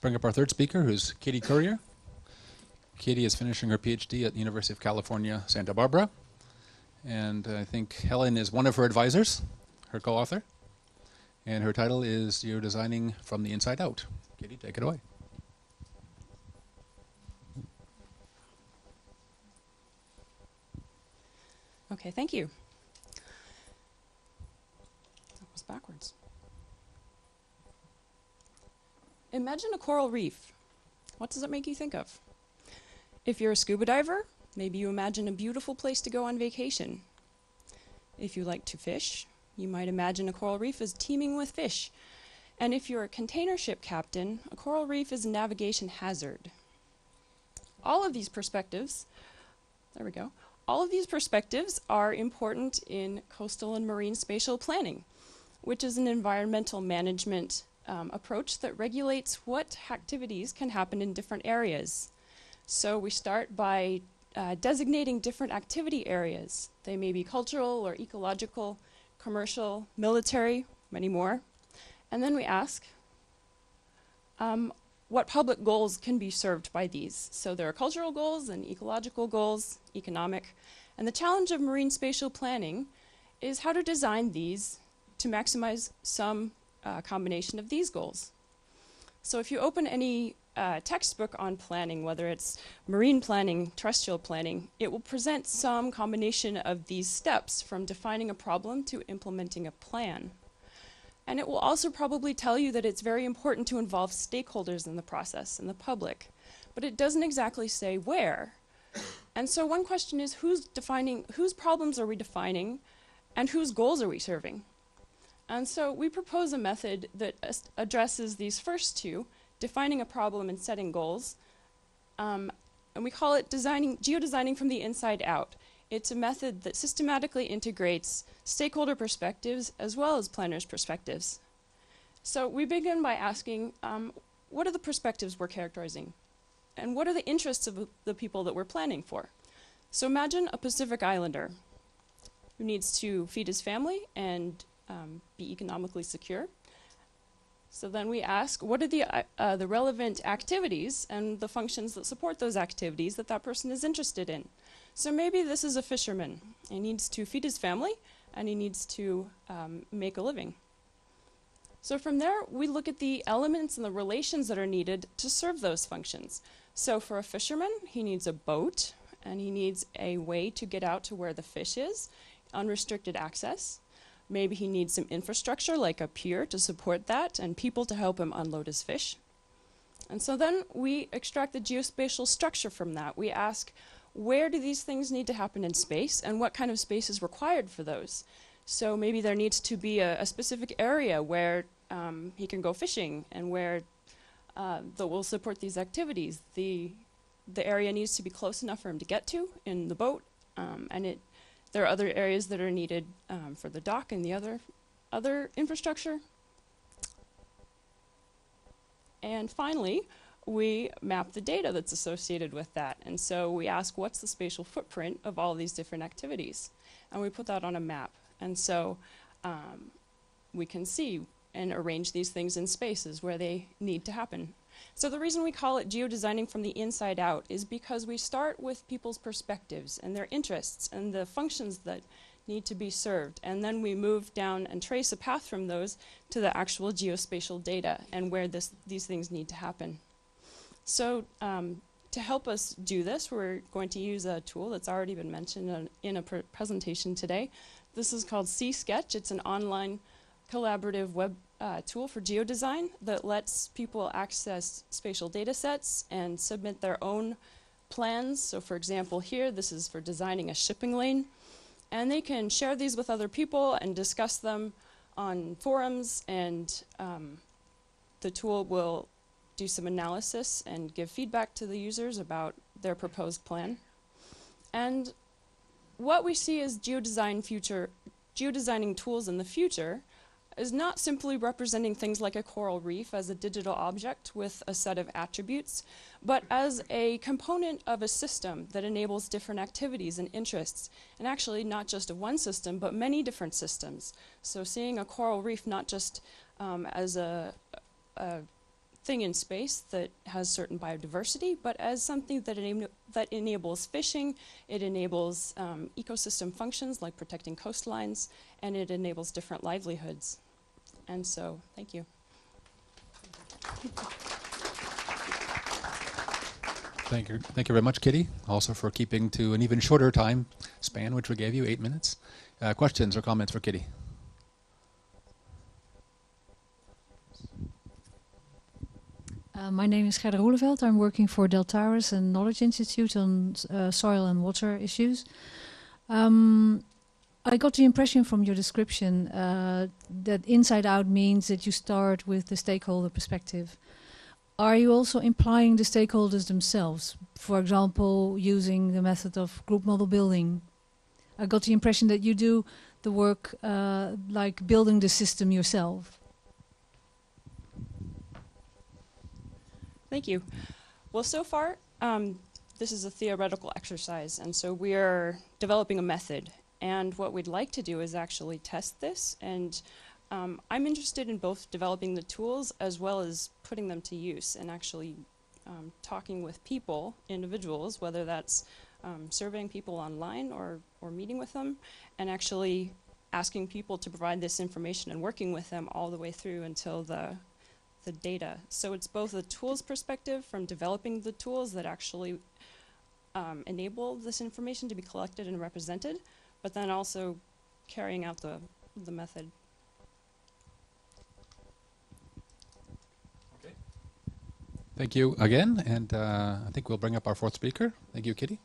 bring up our third speaker, who's Kitty Currier. Kitty is finishing her PhD at the University of California, Santa Barbara. And I think Helen is one of her advisors, her co-author. And her title is Geodesigning from the Inside Out. Kitty, take it away. Okay, thank you. That was backwards. Imagine a coral reef. What does it make you think of? If you're a scuba diver, maybe you imagine a beautiful place to go on vacation. If you like to fish, you might imagine a coral reef as teeming with fish. And if you're a container ship captain, a coral reef is a navigation hazard. All of these perspectives, there we go, all of these perspectives are important in coastal and marine spatial planning, which is an environmental management approach that regulates what activities can happen in different areas. So we start by designating different activity areas. They may be cultural or ecological, commercial, military, many more. And then we ask what public goals can be served by these. So there are cultural goals and ecological goals, economic. And the challenge of marine spatial planning is how to design these to maximize some combination of these goals. So if you open any textbook on planning, whether it's marine planning, terrestrial planning, it will present some combination of these steps from defining a problem to implementing a plan. And it will also probably tell you that it's very important to involve stakeholders in the process and the public, but it doesn't exactly say where. And so one question is, whose problems are we defining and whose goals are we serving? And so we propose a method that addresses these first two, defining a problem and setting goals, and we call it geodesigning from the inside out. It's a method that systematically integrates stakeholder perspectives as well as planners' perspectives. So we begin by asking, what are the perspectives we're characterizing? And what are the interests of the people that we're planning for? So imagine a Pacific Islander who needs to feed his family and be economically secure. So then we ask, what are the relevant activities and the functions that support those activities that that person is interested in? So maybe this is a fisherman. He needs to feed his family and he needs to make a living. So from there, we look at the elements and the relations that are needed to serve those functions. So for a fisherman, he needs a boat and he needs a way to get out to where the fish is, unrestricted access. Maybe he needs some infrastructure like a pier to support that and people to help him unload his fish. And so then we extract the geospatial structure from that. We ask, where do these things need to happen in space and what kind of space is required for those? So maybe there needs to be a specific area where he can go fishing and where that will support these activities. The area needs to be close enough for him to get to in the boat, and there are other areas that are needed for the dock and the other infrastructure. And finally, we map the data that's associated with that. And so we ask, what's the spatial footprint of all these different activities? And we put that on a map. And so we can see and arrange these things in spaces where they need to happen. So the reason we call it geodesigning from the inside out is because we start with people's perspectives and their interests and the functions that need to be served. And then we move down and trace a path from those to the actual geospatial data and where these things need to happen. So to help us do this, we're going to use a tool that's already been mentioned in a presentation today. This is called C-Sketch. It's an online collaborative web tool for geodesign that lets people access spatial data sets and submit their own plans. So for example here, this is for designing a shipping lane. And they can share these with other people and discuss them on forums, and the tool will do some analysis and give feedback to the users about their proposed plan. And what we see as geodesigning tools in the future is not simply representing things like a coral reef as a digital object with a set of attributes, but as a component of a system that enables different activities and interests, and actually not just of one system, but many different systems. So seeing a coral reef not just as a thing in space that has certain biodiversity, but as something that, that enables fishing, it enables ecosystem functions like protecting coastlines, and it enables different livelihoods. And so, thank you. Thank you very much, Kitty, also for keeping to an even shorter time span, which we gave you, 8 minutes. Questions or comments for Kitty? My name is Gerda Roeleveld. I'm working for Deltaris, a knowledge institute on soil and water issues. I got the impression from your description that inside out means that you start with the stakeholder perspective. Are you also implying the stakeholders themselves? For example, using the method of group model building. I got the impression that you do the work like building the system yourself. Thank you. Well, so far, this is a theoretical exercise, and so we are developing a method. And what we'd like to do is actually test this, and I'm interested in both developing the tools as well as putting them to use and actually talking with people, individuals, whether that's surveying people online or meeting with them, and actually asking people to provide this information and working with them all the way through until the data. So it's both a tools perspective from developing the tools that actually enable this information to be collected and represented, but then also carrying out the method. Thank you again, and I think we'll bring up our fourth speaker. Thank you, Kitty.